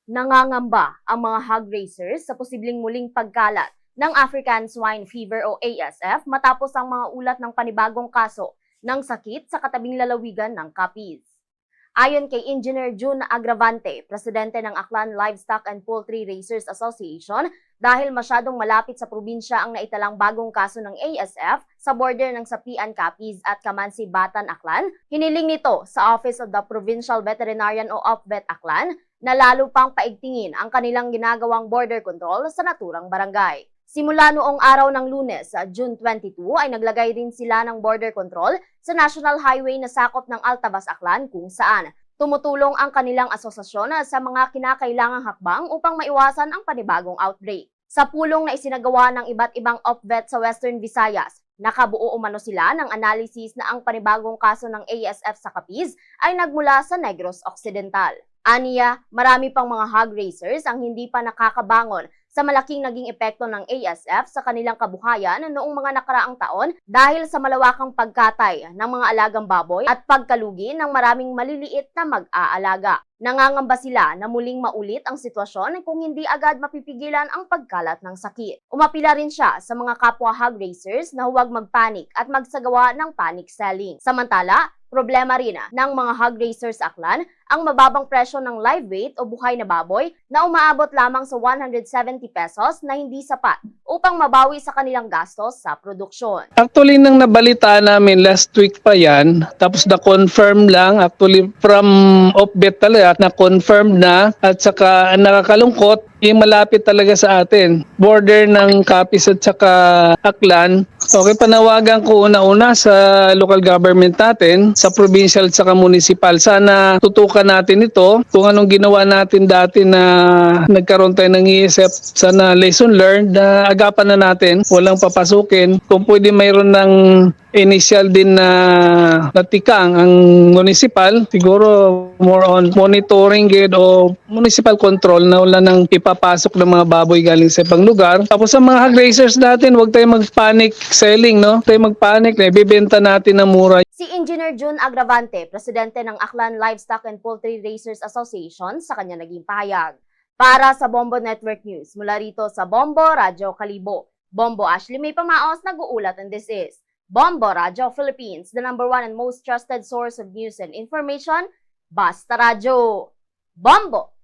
Nangangamba ang mga hog raisers sa posibleng muling pagkalat ng African Swine Fever o ASF matapos ang mga ulat ng panibagong kaso ng sakit sa katabing lalawigan ng Capiz. Ayon kay Engineer June Agravante, presidente ng Aklan Livestock and Poultry Raisers Association, dahil masyadong malapit sa probinsya ang naitalang bagong kaso ng ASF sa border ng Sapian Capiz at Kamansi Batan, Aklan, hiniling nito sa Office of the Provincial Veterinarian o OPVET Aklan na lalo pang paigtingin ang kanilang ginagawang border control sa naturang barangay. Simula noong araw ng Lunes, June 22, ay naglagay rin sila ng border control sa National Highway na sakop ng Altabas, Aklan, kung saan tumutulong ang kanilang asosasyon sa mga kinakailangang hakbang upang maiwasan ang panibagong outbreak. Sa pulong na isinagawa ng iba't ibang OPVET sa Western Visayas, nakabuo umano sila ng analysis na ang panibagong kaso ng ASF sa Capiz ay nagmula sa Negros Occidental. Aniya, marami pang mga hog raisers ang hindi pa nakakabangon sa malaking naging epekto ng ASF sa kanilang kabuhayan noong mga nakaraang taon dahil sa malawakang pagkatay ng mga alagang baboy at pagkalugi ng maraming maliliit na mag-aalaga. Nangangamba sila na muling maulit ang sitwasyon kung hindi agad mapipigilan ang pagkalat ng sakit. Umapila rin siya sa mga kapwa hog raisers na huwag magpanik at magsagawa ng panic selling. Samantala, problema rin ng mga hog raisers Aklan ang mababang presyo ng live weight o buhay na baboy na umaabot lamang sa 170 pesos na hindi sapat upang mabawi sa kanilang gastos sa produksyon. Actually, nang nabalita namin last week pa yan, tapos na-confirm lang, actually from OPVET talaga, na-confirm na at saka nakakalungkot, yung malapit talaga sa atin. Border ng Capiz at saka Aklan. Okay, panawagan ko una-una sa local government natin, sa provincial at saka municipal. Sana tutukan natin ito. Kung anong ginawa natin dati na nagkaroon tayo ng ESF, sana lesson learned na agapan na natin. Walang papasukin. Kung pwede mayroon ng initial din na natikang ang municipal, siguro more on monitoring it o municipal control na wala nang ipapasok ng mga baboy galing sa ibang lugar. Tapos sa mga hog raisers natin, huwag tayong mag-panic selling, no? Huwag tayong mag-panic na ibibenta natin ng mura. Si Engineer June Agravante, presidente ng Aklan Livestock and Poultry Raisers Association, sa kanya naging pahayag. Para sa Bombo Network News, mula rito sa Bombo, Radyo Kalibo. Bombo Ashley May Pamaos nag-uulat, and this is Bombo Radyo Philippines, the #1 and most trusted source of news and information. Basta Radyo. Bombo!